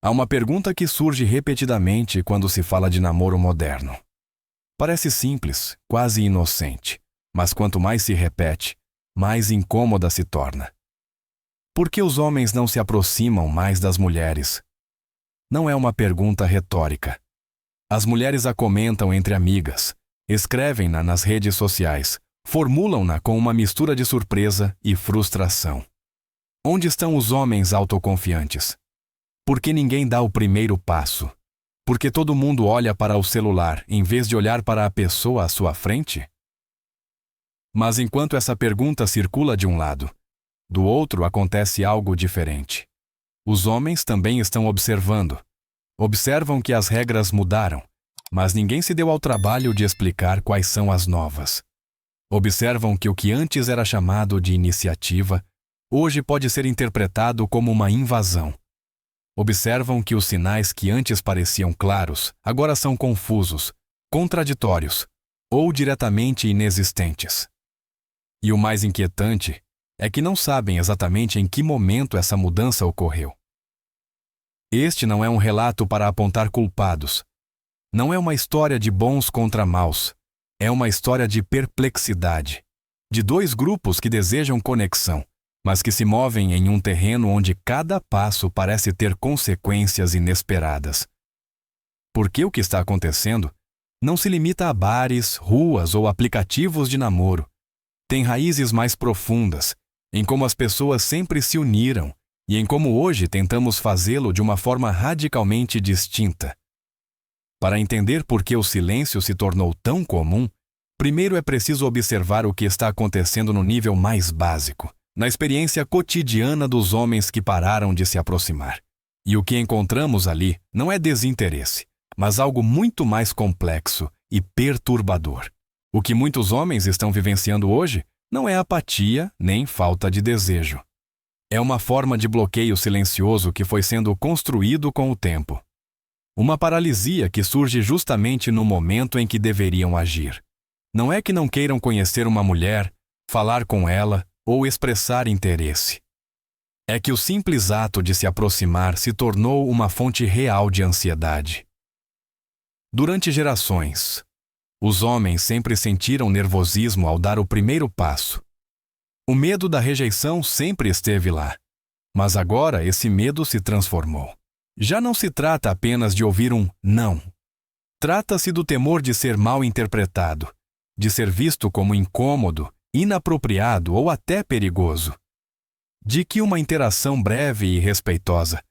Há uma pergunta que surge repetidamente quando se fala de namoro moderno. Parece simples, quase inocente, mas quanto mais se repete, mais incômoda se torna. Por que os homens não se aproximam mais das mulheres? Não é uma pergunta retórica. As mulheres a comentam entre amigas, escrevem-na nas redes sociais, formulam-na com uma mistura de surpresa e frustração. Onde estão os homens autoconfiantes? Por que ninguém dá o primeiro passo? Porque todo mundo olha para o celular em vez de olhar para a pessoa à sua frente? Mas enquanto essa pergunta circula de um lado, do outro acontece algo diferente. Os homens também estão observando. Observam que as regras mudaram, mas ninguém se deu ao trabalho de explicar quais são as novas. Observam que o que antes era chamado de iniciativa, hoje pode ser interpretado como uma invasão. Observam que os sinais que antes pareciam claros, agora são confusos, contraditórios ou diretamente inexistentes. E o mais inquietante é que não sabem exatamente em que momento essa mudança ocorreu. Este não é um relato para apontar culpados. Não é uma história de bons contra maus. É uma história de perplexidade, de dois grupos que desejam conexão, mas que se movem em um terreno onde cada passo parece ter consequências inesperadas. Porque o que está acontecendo não se limita a bares, ruas ou aplicativos de namoro. Tem raízes mais profundas, em como as pessoas sempre se uniram e em como hoje tentamos fazê-lo de uma forma radicalmente distinta. Para entender por que o silêncio se tornou tão comum, primeiro é preciso observar o que está acontecendo no nível mais básico, na experiência cotidiana dos homens que pararam de se aproximar. E o que encontramos ali não é desinteresse, mas algo muito mais complexo e perturbador. O que muitos homens estão vivenciando hoje não é apatia nem falta de desejo. É uma forma de bloqueio silencioso que foi sendo construído com o tempo. Uma paralisia que surge justamente no momento em que deveriam agir. Não é que não queiram conhecer uma mulher, falar com ela ou expressar interesse. É que o simples ato de se aproximar se tornou uma fonte real de ansiedade. Durante gerações, os homens sempre sentiram nervosismo ao dar o primeiro passo. O medo da rejeição sempre esteve lá, mas agora esse medo se transformou. Já não se trata apenas de ouvir um não. Trata-se do temor de ser mal interpretado, de ser visto como incômodo, inapropriado ou até perigoso. De que uma interação breve e respeitosa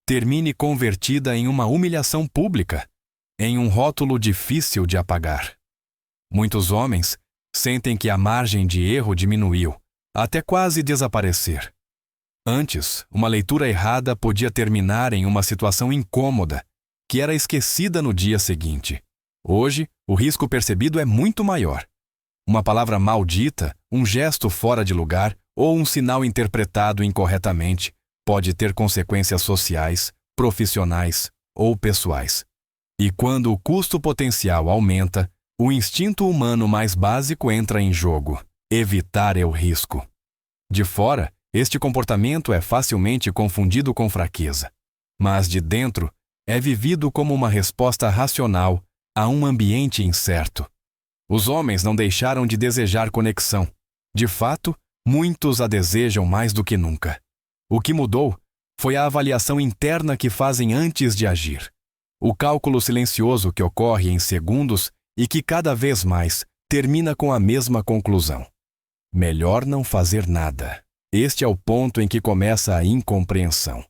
termine convertida em uma humilhação pública, em um rótulo difícil de apagar. Muitos homens sentem que a margem de erro diminuiu, até quase desaparecer. Antes, uma leitura errada podia terminar em uma situação incômoda, que era esquecida no dia seguinte. Hoje, o risco percebido é muito maior. Uma palavra maldita, um gesto fora de lugar ou um sinal interpretado incorretamente pode ter consequências sociais, profissionais ou pessoais. E quando o custo potencial aumenta, o instinto humano mais básico entra em jogo: evitar o risco. De fora, este comportamento é facilmente confundido com fraqueza, mas de dentro é vivido como uma resposta racional a um ambiente incerto. Os homens não deixaram de desejar conexão. De fato, muitos a desejam mais do que nunca. O que mudou foi a avaliação interna que fazem antes de agir. O cálculo silencioso que ocorre em segundos e que cada vez mais termina com a mesma conclusão: melhor não fazer nada. Este é o ponto em que começa a incompreensão.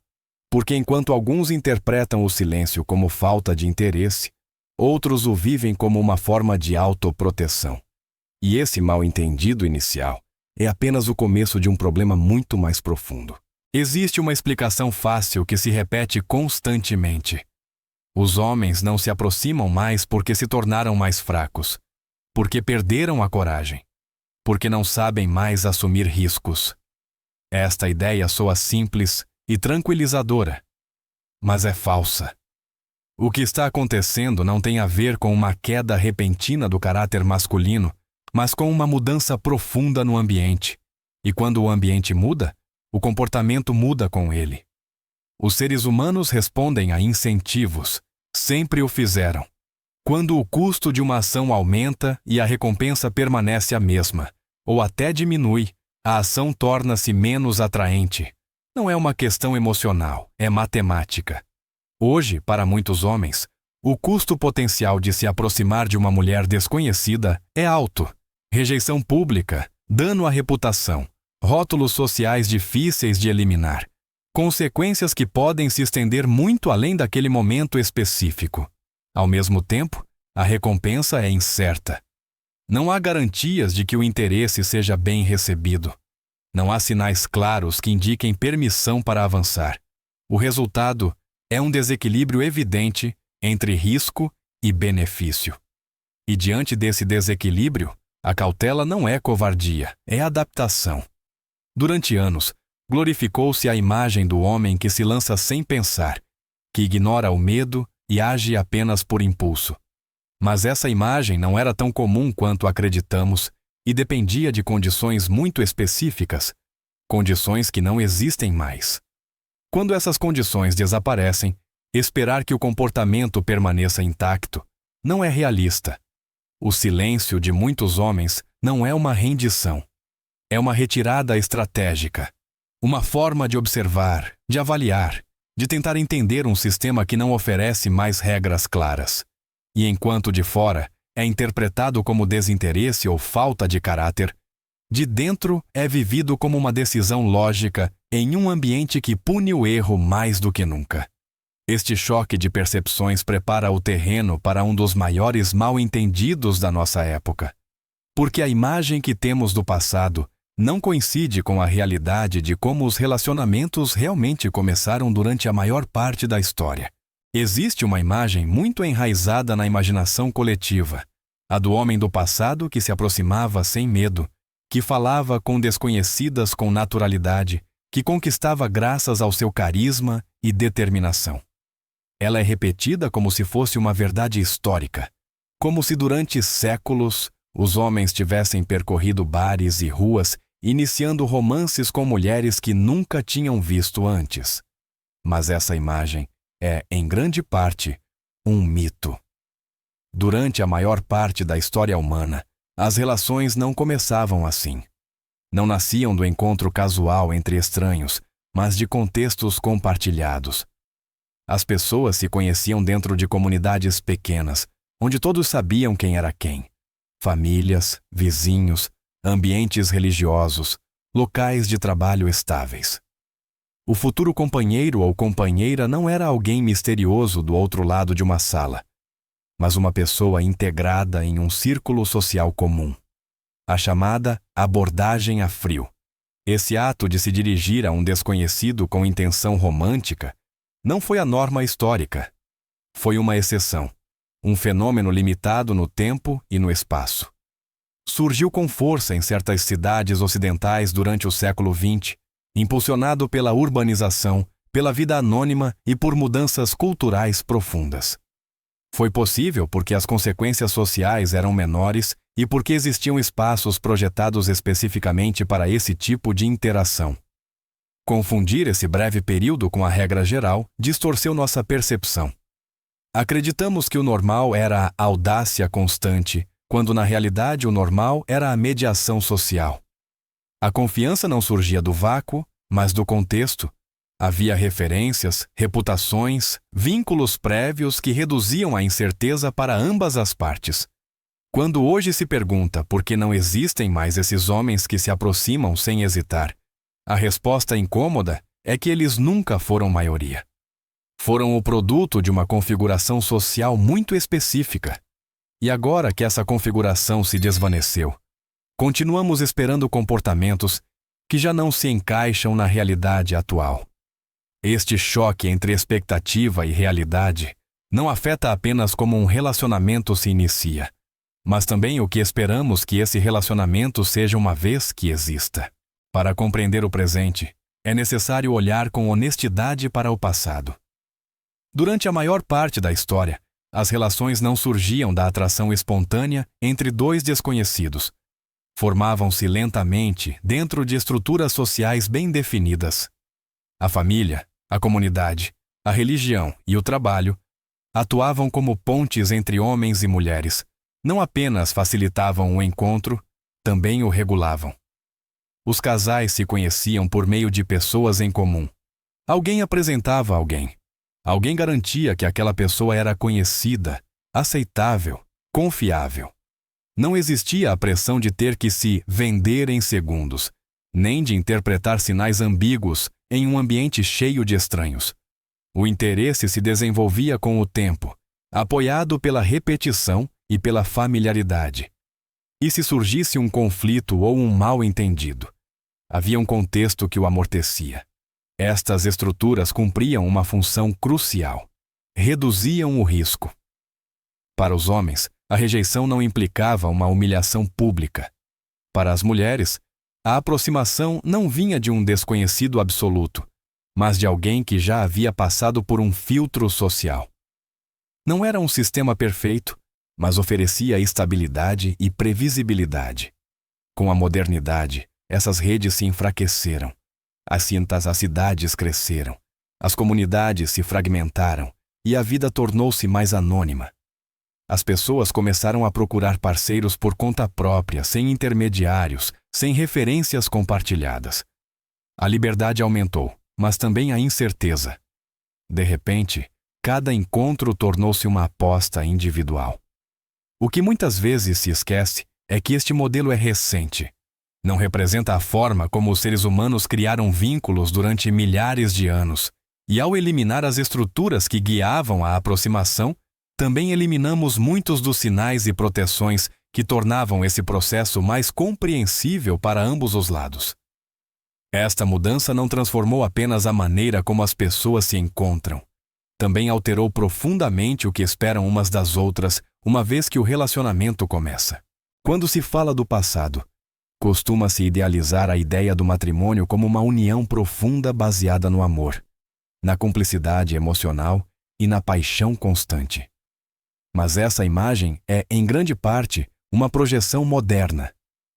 Porque enquanto alguns interpretam o silêncio como falta de interesse, outros o vivem como uma forma de autoproteção. E esse mal-entendido inicial é apenas o começo de um problema muito mais profundo. Existe uma explicação fácil que se repete constantemente. Os homens não se aproximam mais porque se tornaram mais fracos, porque perderam a coragem, porque não sabem mais assumir riscos. Esta ideia soa simples e tranquilizadora, mas é falsa. O que está acontecendo não tem a ver com uma queda repentina do caráter masculino, mas com uma mudança profunda no ambiente. E quando o ambiente muda, o comportamento muda com ele. Os seres humanos respondem a incentivos. Sempre o fizeram. Quando o custo de uma ação aumenta e a recompensa permanece a mesma, ou até diminui, a ação torna-se menos atraente. Não é uma questão emocional, é matemática. Hoje, para muitos homens, o custo potencial de se aproximar de uma mulher desconhecida é alto. Rejeição pública, dano à reputação, rótulos sociais difíceis de eliminar. Consequências que podem se estender muito além daquele momento específico. Ao mesmo tempo, a recompensa é incerta. Não há garantias de que o interesse seja bem recebido. Não há sinais claros que indiquem permissão para avançar. O resultado é um desequilíbrio evidente entre risco e benefício. E diante desse desequilíbrio, a cautela não é covardia, é adaptação. Durante anos, glorificou-se a imagem do homem que se lança sem pensar, que ignora o medo e age apenas por impulso. Mas essa imagem não era tão comum quanto acreditamos e dependia de condições muito específicas, condições que não existem mais. Quando essas condições desaparecem, esperar que o comportamento permaneça intacto não é realista. O silêncio de muitos homens não é uma rendição. É uma retirada estratégica. Uma forma de observar, de avaliar, de tentar entender um sistema que não oferece mais regras claras. E enquanto de fora é interpretado como desinteresse ou falta de caráter, de dentro é vivido como uma decisão lógica em um ambiente que pune o erro mais do que nunca. Este choque de percepções prepara o terreno para um dos maiores mal-entendidos da nossa época. Porque a imagem que temos do passado não coincide com a realidade de como os relacionamentos realmente começaram durante a maior parte da história. Existe uma imagem muito enraizada na imaginação coletiva, a do homem do passado que se aproximava sem medo, que falava com desconhecidas com naturalidade, que conquistava graças ao seu carisma e determinação. Ela é repetida como se fosse uma verdade histórica, como se durante séculos os homens tivessem percorrido bares e ruas, iniciando romances com mulheres que nunca tinham visto antes. Mas essa imagem é, em grande parte, um mito. Durante a maior parte da história humana, as relações não começavam assim. Não nasciam do encontro casual entre estranhos, mas de contextos compartilhados. As pessoas se conheciam dentro de comunidades pequenas, onde todos sabiam quem era quem. Famílias, vizinhos, ambientes religiosos, locais de trabalho estáveis. O futuro companheiro ou companheira não era alguém misterioso do outro lado de uma sala, mas uma pessoa integrada em um círculo social comum. A chamada abordagem a frio. Esse ato de se dirigir a um desconhecido com intenção romântica não foi a norma histórica. Foi uma exceção, um fenômeno limitado no tempo e no espaço. Surgiu com força em certas cidades ocidentais durante o século XX, impulsionado pela urbanização, pela vida anônima e por mudanças culturais profundas. Foi possível porque as consequências sociais eram menores e porque existiam espaços projetados especificamente para esse tipo de interação. Confundir esse breve período com a regra geral distorceu nossa percepção. Acreditamos que o normal era a audácia constante, quando na realidade o normal era a mediação social. A confiança não surgia do vácuo, mas do contexto. Havia referências, reputações, vínculos prévios que reduziam a incerteza para ambas as partes. Quando hoje se pergunta por que não existem mais esses homens que se aproximam sem hesitar, a resposta incômoda é que eles nunca foram maioria. Foram o produto de uma configuração social muito específica. E agora que essa configuração se desvaneceu, continuamos esperando comportamentos que já não se encaixam na realidade atual. Este choque entre expectativa e realidade não afeta apenas como um relacionamento se inicia, mas também o que esperamos que esse relacionamento seja uma vez que exista. Para compreender o presente, é necessário olhar com honestidade para o passado. Durante a maior parte da história, as relações não surgiam da atração espontânea entre dois desconhecidos. Formavam-se lentamente dentro de estruturas sociais bem definidas. A família, A comunidade, a religião e o trabalho atuavam como pontes entre homens e mulheres. Não apenas facilitavam o encontro, também o regulavam. Os casais se conheciam por meio de pessoas em comum. Alguém apresentava alguém. Alguém garantia que aquela pessoa era conhecida, aceitável, confiável. Não existia a pressão de ter que se vender em segundos, nem de interpretar sinais ambíguos em um ambiente cheio de estranhos. O interesse se desenvolvia com o tempo, apoiado pela repetição e pela familiaridade. E se surgisse um conflito ou um mal-entendido, havia um contexto que o amortecia. Estas estruturas cumpriam uma função crucial. Reduziam o risco. Para os homens, a rejeição não implicava uma humilhação pública. Para as mulheres, a aproximação não vinha de um desconhecido absoluto, mas de alguém que já havia passado por um filtro social. Não era um sistema perfeito, mas oferecia estabilidade e previsibilidade. Com a modernidade, essas redes se enfraqueceram. As cidades cresceram, as comunidades se fragmentaram e a vida tornou-se mais anônima. As pessoas começaram a procurar parceiros por conta própria, sem intermediários, sem referências compartilhadas. A liberdade aumentou, mas também a incerteza. De repente, cada encontro tornou-se uma aposta individual. O que muitas vezes se esquece é que este modelo é recente. Não representa a forma como os seres humanos criaram vínculos durante milhares de anos, e ao eliminar as estruturas que guiavam a aproximação, também eliminamos muitos dos sinais e proteções que tornavam esse processo mais compreensível para ambos os lados. Esta mudança não transformou apenas a maneira como as pessoas se encontram. Também alterou profundamente o que esperam umas das outras, uma vez que o relacionamento começa. Quando se fala do passado, costuma-se idealizar a ideia do matrimônio como uma união profunda baseada no amor, na cumplicidade emocional e na paixão constante. Mas essa imagem é, em grande parte, uma projeção moderna.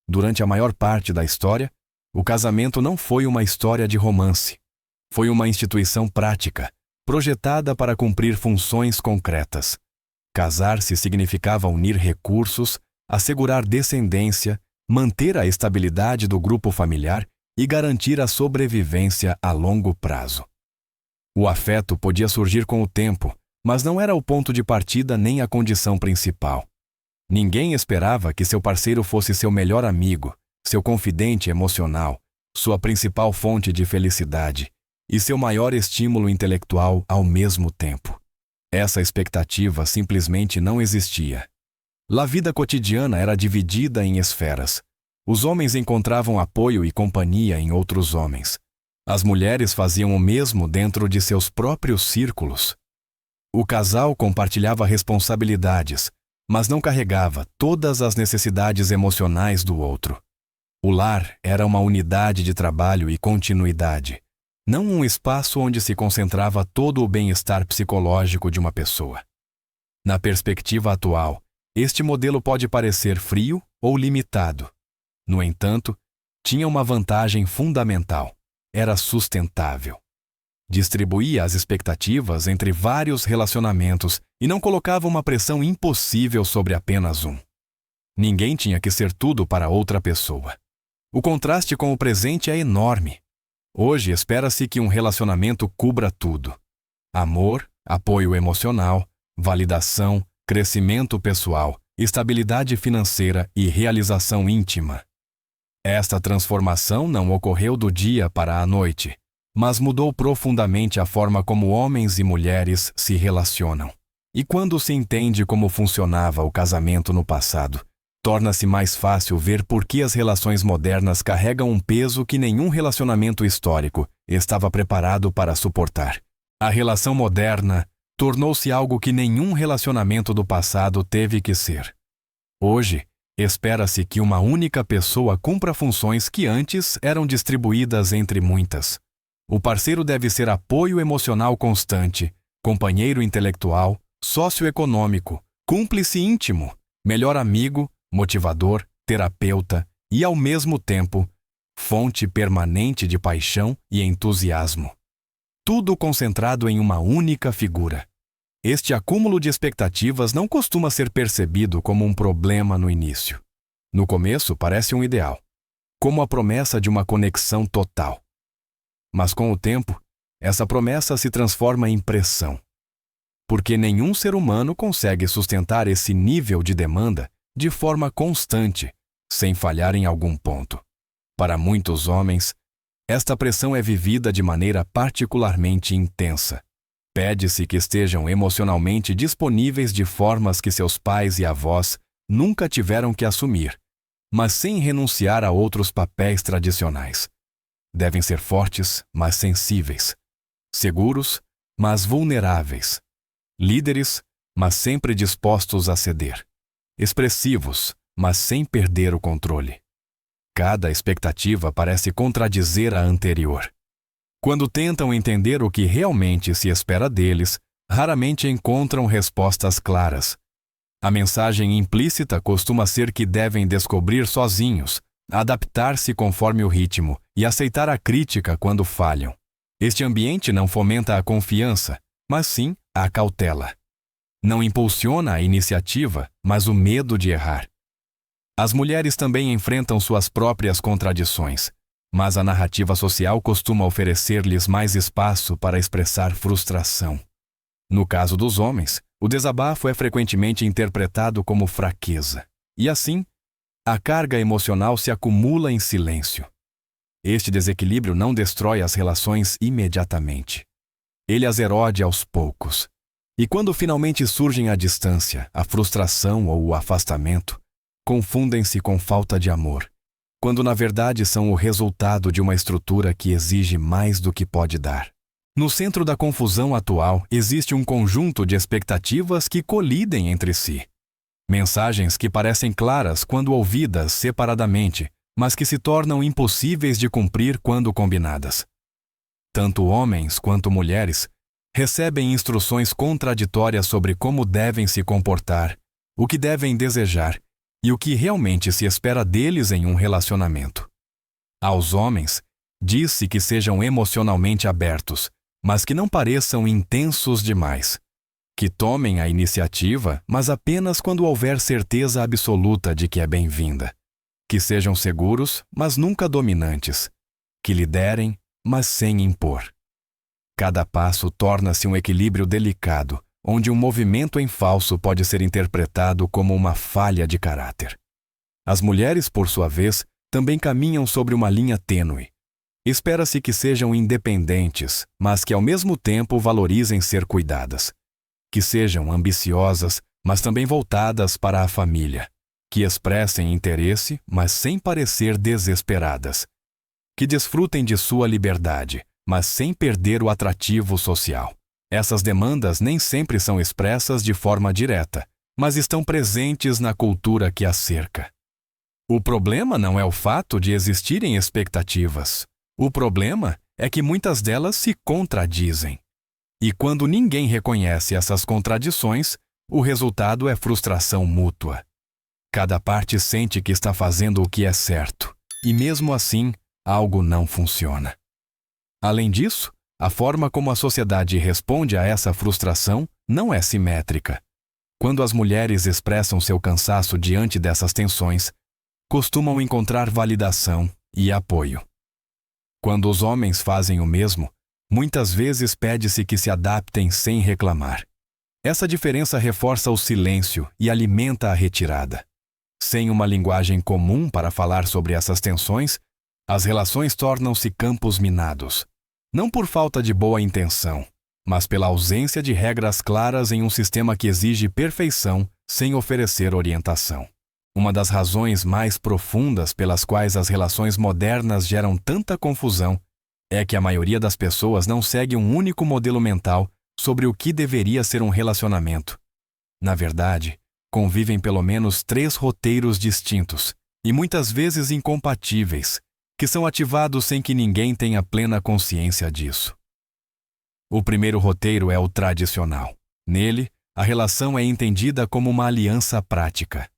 Durante a maior parte da história, o casamento não foi uma história de romance. Foi uma instituição prática, projetada para cumprir funções concretas. Casar-se significava unir recursos, assegurar descendência, manter a estabilidade do grupo familiar e garantir a sobrevivência a longo prazo. O afeto podia surgir com o tempo, mas não era o ponto de partida nem a condição principal. Ninguém esperava que seu parceiro fosse seu melhor amigo, seu confidente emocional, sua principal fonte de felicidade e seu maior estímulo intelectual ao mesmo tempo. Essa expectativa simplesmente não existia. A vida cotidiana era dividida em esferas. Os homens encontravam apoio e companhia em outros homens. As mulheres faziam o mesmo dentro de seus próprios círculos. O casal compartilhava responsabilidades, mas não carregava todas as necessidades emocionais do outro. O lar era uma unidade de trabalho e continuidade, não um espaço onde se concentrava todo o bem-estar psicológico de uma pessoa. Na perspectiva atual, este modelo pode parecer frio ou limitado. No entanto, tinha uma vantagem fundamental: era sustentável. Distribuía as expectativas entre vários relacionamentos e não colocava uma pressão impossível sobre apenas um. Ninguém tinha que ser tudo para outra pessoa. O contraste com o presente é enorme. Hoje espera-se que um relacionamento cubra tudo: amor, apoio emocional, validação, crescimento pessoal, estabilidade financeira e realização íntima. Esta transformação não ocorreu do dia para a noite, mas mudou profundamente a forma como homens e mulheres se relacionam. E quando se entende como funcionava o casamento no passado, torna-se mais fácil ver por que as relações modernas carregam um peso que nenhum relacionamento histórico estava preparado para suportar. A relação moderna tornou-se algo que nenhum relacionamento do passado teve que ser. Hoje, espera-se que uma única pessoa cumpra funções que antes eram distribuídas entre muitas. O parceiro deve ser apoio emocional constante, companheiro intelectual, sócio econômico, cúmplice íntimo, melhor amigo, motivador, terapeuta e, ao mesmo tempo, fonte permanente de paixão e entusiasmo. tudo concentrado em uma única figura. Este acúmulo de expectativas não costuma ser percebido como um problema no início. No começo, parece um ideal, como a promessa de uma conexão total. Mas com o tempo, essa promessa se transforma em pressão. Porque nenhum ser humano consegue sustentar esse nível de demanda de forma constante, sem falhar em algum ponto. Para muitos homens, esta pressão é vivida de maneira particularmente intensa. Pede-se que estejam emocionalmente disponíveis de formas que seus pais e avós nunca tiveram que assumir, mas sem renunciar a outros papéis tradicionais. Devem ser fortes, mas sensíveis. Seguros, mas vulneráveis. Líderes, mas sempre dispostos a ceder. Expressivos, mas sem perder o controle. Cada expectativa parece contradizer a anterior. Quando tentam entender o que realmente se espera deles, raramente encontram respostas claras. A mensagem implícita costuma ser que devem descobrir sozinhos, adaptar-se conforme o ritmo e aceitar a crítica quando falham. Este ambiente não fomenta a confiança, mas sim a cautela. Não impulsiona a iniciativa, mas o medo de errar. As mulheres também enfrentam suas próprias contradições, mas a narrativa social costuma oferecer-lhes mais espaço para expressar frustração. No caso dos homens, o desabafo é frequentemente interpretado como fraqueza, e assim, a carga emocional se acumula em silêncio. Este desequilíbrio não destrói as relações imediatamente. Ele as erode aos poucos. E quando finalmente surgem a distância, a frustração ou o afastamento, confundem-se com falta de amor, quando na verdade são o resultado de uma estrutura que exige mais do que pode dar. No centro da confusão atual existe um conjunto de expectativas que colidem entre si. Mensagens que parecem claras quando ouvidas separadamente, mas que se tornam impossíveis de cumprir quando combinadas. Tanto homens quanto mulheres recebem instruções contraditórias sobre como devem se comportar, o que devem desejar e o que realmente se espera deles em um relacionamento. Aos homens, diz-se que sejam emocionalmente abertos, mas que não pareçam intensos demais. Que tomem a iniciativa, mas apenas quando houver certeza absoluta de que é bem-vinda. Que sejam seguros, mas nunca dominantes. Que liderem, mas sem impor. Cada passo torna-se um equilíbrio delicado, onde um movimento em falso pode ser interpretado como uma falha de caráter. As mulheres, por sua vez, também caminham sobre uma linha tênue. Espera-se que sejam independentes, mas que ao mesmo tempo valorizem ser cuidadas. Que sejam ambiciosas, mas também voltadas para a família. Que expressem interesse, mas sem parecer desesperadas. Que desfrutem de sua liberdade, mas sem perder o atrativo social. Essas demandas nem sempre são expressas de forma direta, mas estão presentes na cultura que as cerca. O problema não é o fato de existirem expectativas. O problema é que muitas delas se contradizem. E quando ninguém reconhece essas contradições, o resultado é frustração mútua. Cada parte sente que está fazendo o que é certo, e mesmo assim, algo não funciona. Além disso, a forma como a sociedade responde a essa frustração não é simétrica. Quando as mulheres expressam seu cansaço diante dessas tensões, costumam encontrar validação e apoio. Quando os homens fazem o mesmo, muitas vezes pede-se que se adaptem sem reclamar. Essa diferença reforça o silêncio e alimenta a retirada. Sem uma linguagem comum para falar sobre essas tensões, as relações tornam-se campos minados. Não por falta de boa intenção, mas pela ausência de regras claras em um sistema que exige perfeição sem oferecer orientação. Uma das razões mais profundas pelas quais as relações modernas geram tanta confusão é que a maioria das pessoas não segue um único modelo mental sobre o que deveria ser um relacionamento. Na verdade, convivem pelo menos 3 roteiros distintos, e muitas vezes incompatíveis, que são ativados sem que ninguém tenha plena consciência disso. O primeiro roteiro é o tradicional. Nele, a relação é entendida como uma aliança prática.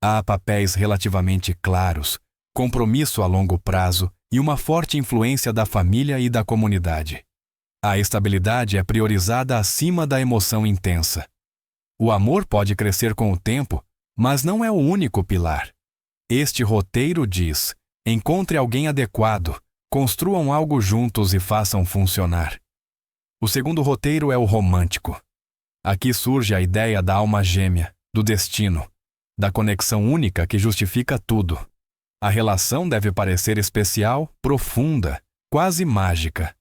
Há papéis relativamente claros, compromisso a longo prazo e uma forte influência da família e da comunidade. A estabilidade é priorizada acima da emoção intensa. O amor pode crescer com o tempo, mas não é o único pilar. Este roteiro diz: encontre alguém adequado, construam algo juntos e façam funcionar. O segundo roteiro é o romântico. Aqui surge a ideia da alma gêmea, do destino, da conexão única que justifica tudo. A relação deve parecer especial, profunda, quase mágica.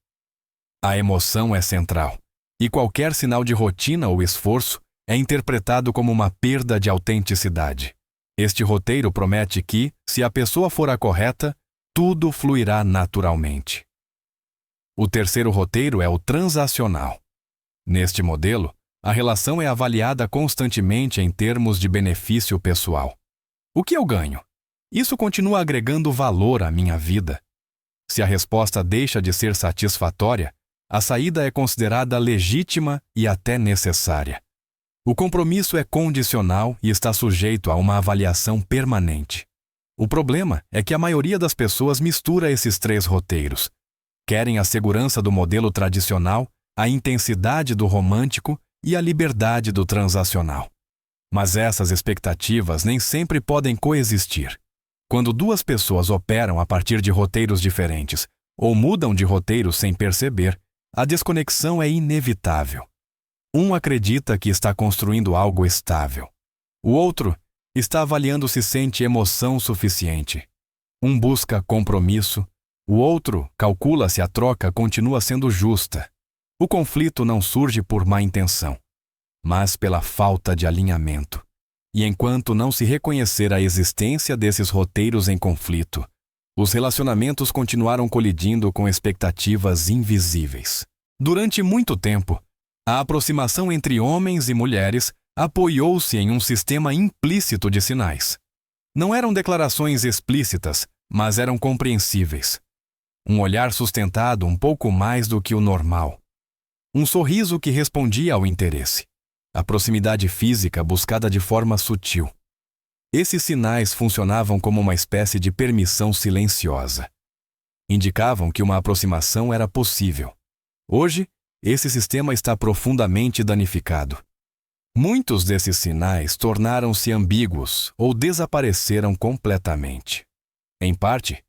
A emoção é central, e qualquer sinal de rotina ou esforço é interpretado como uma perda de autenticidade. Este roteiro promete que, se a pessoa for a correta, tudo fluirá naturalmente. O terceiro roteiro é o transacional. Neste modelo, a relação é avaliada constantemente em termos de benefício pessoal. O que eu ganho? Isso continua agregando valor à minha vida. Se a resposta deixa de ser satisfatória, a saída é considerada legítima e até necessária. O compromisso é condicional e está sujeito a uma avaliação permanente. O problema é que a maioria das pessoas mistura esses três roteiros. Querem a segurança do modelo tradicional, a intensidade do romântico e a liberdade do transacional. Mas essas expectativas nem sempre podem coexistir. Quando duas pessoas operam a partir de roteiros diferentes ou mudam de roteiro sem perceber, a desconexão é inevitável. Um acredita que está construindo algo estável. O outro está avaliando se sente emoção suficiente. Um busca compromisso, o outro calcula se a troca continua sendo justa. O conflito não surge por má intenção, mas pela falta de alinhamento. E enquanto não se reconhecer a existência desses roteiros em conflito, os relacionamentos continuaram colidindo com expectativas invisíveis. Durante muito tempo, a aproximação entre homens e mulheres apoiou-se em um sistema implícito de sinais. Não eram declarações explícitas, mas eram compreensíveis. Um olhar sustentado um pouco mais do que o normal. Um sorriso que respondia ao interesse. A proximidade física buscada de forma sutil. Esses sinais funcionavam como uma espécie de permissão silenciosa. Indicavam que uma aproximação era possível. Hoje, esse sistema está profundamente danificado. Muitos desses sinais tornaram-se ambíguos ou desapareceram completamente. Em parte,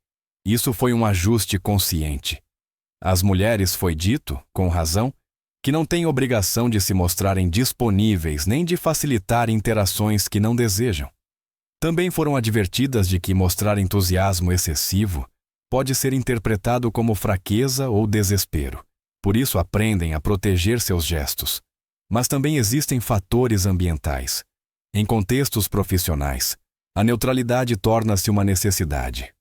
isso foi um ajuste consciente. Às mulheres foi dito, com razão, que não têm obrigação de se mostrarem disponíveis nem de facilitar interações que não desejam. Também foram advertidas de que mostrar entusiasmo excessivo pode ser interpretado como fraqueza ou desespero. Por isso aprendem a proteger seus gestos. Mas também existem fatores ambientais. Em contextos profissionais, a neutralidade torna-se uma necessidade.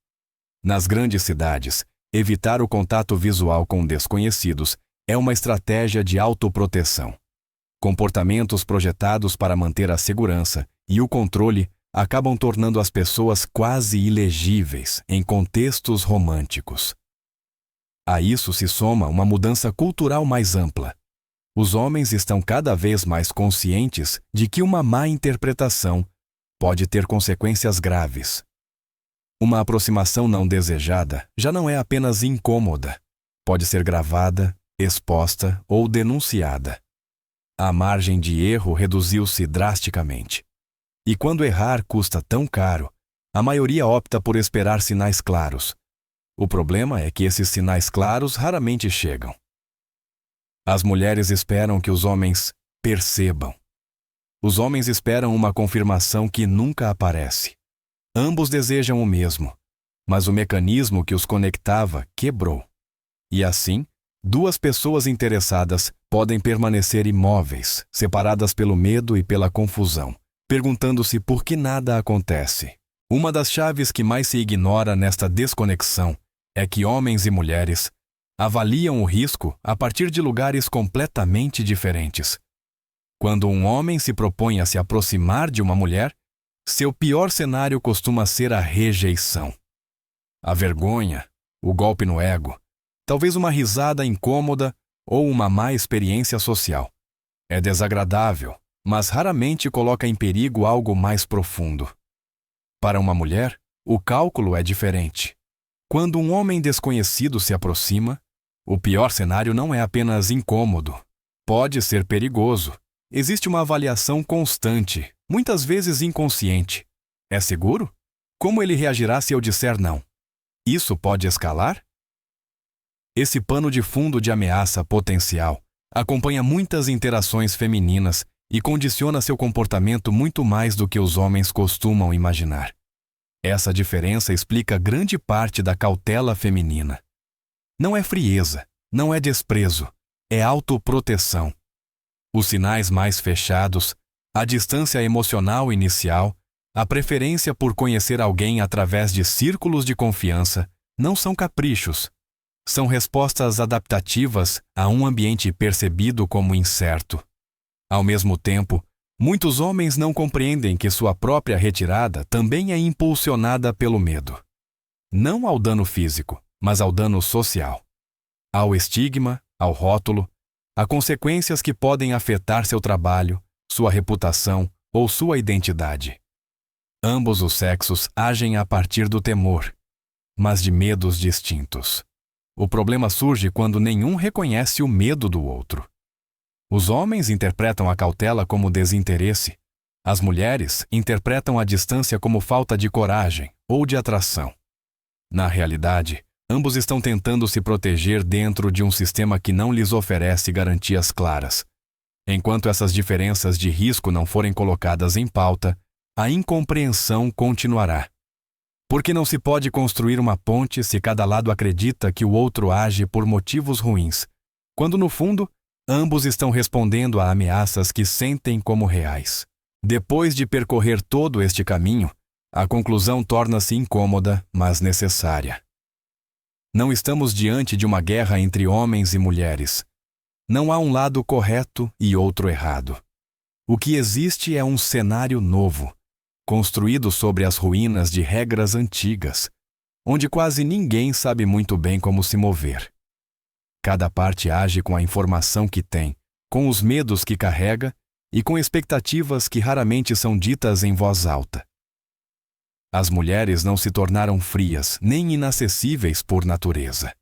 Nas grandes cidades, evitar o contato visual com desconhecidos é uma estratégia de autoproteção. Comportamentos projetados para manter a segurança e o controle acabam tornando as pessoas quase ilegíveis em contextos românticos. A isso se soma uma mudança cultural mais ampla. Os homens estão cada vez mais conscientes de que uma má interpretação pode ter consequências graves. Uma aproximação não desejada já não é apenas incômoda, pode ser gravada, exposta ou denunciada. A margem de erro reduziu-se drasticamente. E quando errar custa tão caro, a maioria opta por esperar sinais claros. O problema é que esses sinais claros raramente chegam. As mulheres esperam que os homens percebam. Os homens esperam uma confirmação que nunca aparece. Ambos desejam o mesmo, mas o mecanismo que os conectava quebrou. E assim, duas pessoas interessadas podem permanecer imóveis, separadas pelo medo e pela confusão, perguntando-se por que nada acontece. Uma das chaves que mais se ignora nesta desconexão é que homens e mulheres avaliam o risco a partir de lugares completamente diferentes. Quando um homem se propõe a se aproximar de uma mulher, seu pior cenário costuma ser a rejeição. A vergonha, o golpe no ego, talvez uma risada incômoda ou uma má experiência social. É desagradável, mas raramente coloca em perigo algo mais profundo. Para uma mulher, o cálculo é diferente. Quando um homem desconhecido se aproxima, O pior cenário não é apenas incômodo. Pode ser perigoso. Existe uma avaliação constante, muitas vezes inconsciente. É seguro? Como ele reagirá se eu disser não? Isso pode escalar? Esse pano de fundo de ameaça potencial acompanha muitas interações femininas e condiciona seu comportamento muito mais do que os homens costumam imaginar. Essa diferença explica grande parte da cautela feminina. Não é frieza, não é desprezo, é autoproteção. Os sinais mais fechados, a distância emocional inicial, a preferência por conhecer alguém através de círculos de confiança, não são caprichos. São respostas adaptativas a um ambiente percebido como incerto. Ao mesmo tempo, muitos homens não compreendem que sua própria retirada também é impulsionada pelo medo. Não ao dano físico, mas ao dano social. Ao estigma, ao rótulo, a consequências que podem afetar seu trabalho, sua reputação ou sua identidade. Ambos os sexos agem a partir do temor, mas de medos distintos. O problema surge quando nenhum reconhece o medo do outro. Os homens interpretam a cautela como desinteresse. As mulheres interpretam a distância como falta de coragem ou de atração. Na realidade, ambos estão tentando se proteger dentro de um sistema que não lhes oferece garantias claras. Enquanto essas diferenças de risco não forem colocadas em pauta, a incompreensão continuará. Porque não se pode construir uma ponte se cada lado acredita que o outro age por motivos ruins, quando no fundo, ambos estão respondendo a ameaças que sentem como reais. Depois de percorrer todo este caminho, a conclusão torna-se incômoda, mas necessária. Não estamos diante de uma guerra entre homens e mulheres. Não há um lado correto e outro errado. O que existe é um cenário novo, construído sobre as ruínas de regras antigas, onde quase ninguém sabe muito bem como se mover. Cada parte age com a informação que tem, com os medos que carrega e com expectativas que raramente são ditas em voz alta. As mulheres não se tornaram frias nem inacessíveis por natureza.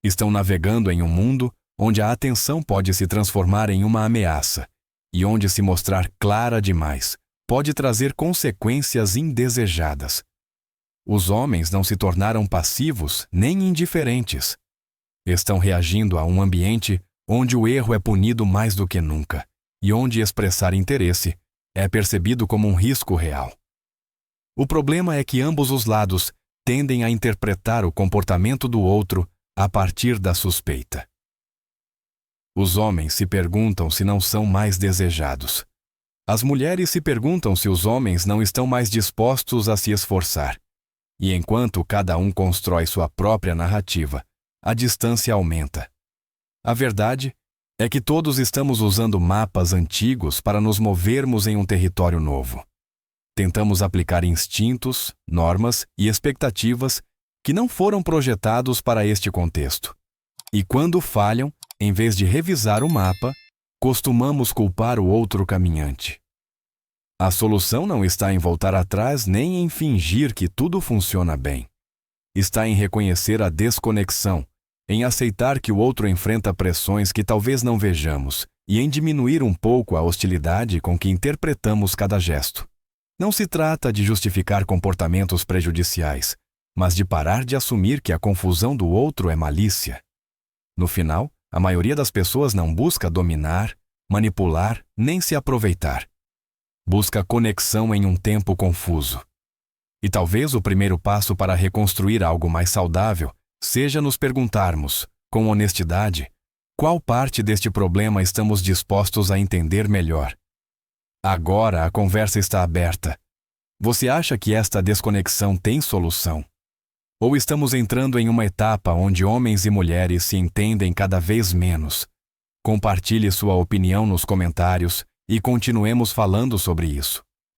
Estão navegando em um mundo onde a atenção pode se transformar em uma ameaça e onde se mostrar clara demais pode trazer consequências indesejadas. Os homens não se tornaram passivos nem indiferentes. Estão reagindo a um ambiente onde o erro é punido mais do que nunca e onde expressar interesse é percebido como um risco real. O problema é que ambos os lados tendem a interpretar o comportamento do outro a partir da suspeita. Os homens se perguntam se não são mais desejados. As mulheres se perguntam se os homens não estão mais dispostos a se esforçar. E enquanto cada um constrói sua própria narrativa, a distância aumenta. A verdade é que todos estamos usando mapas antigos para nos movermos em um território novo. Tentamos aplicar instintos, normas e expectativas que não foram projetados para este contexto. E quando falham, em vez de revisar o mapa, costumamos culpar o outro caminhante. A solução não está em voltar atrás nem em fingir que tudo funciona bem. Está em reconhecer a desconexão, em aceitar que o outro enfrenta pressões que talvez não vejamos e em diminuir um pouco a hostilidade com que interpretamos cada gesto. Não se trata de justificar comportamentos prejudiciais, mas de parar de assumir que a confusão do outro é malícia. No final, a maioria das pessoas não busca dominar, manipular, nem se aproveitar. Busca conexão em um tempo confuso. E talvez o primeiro passo para reconstruir algo mais saudável seja nos perguntarmos, com honestidade, qual parte deste problema estamos dispostos a entender melhor. Agora a conversa está aberta. Você acha que esta desconexão tem solução? Ou estamos entrando em uma etapa onde homens e mulheres se entendem cada vez menos? Compartilhe sua opinião nos comentários e continuemos falando sobre isso.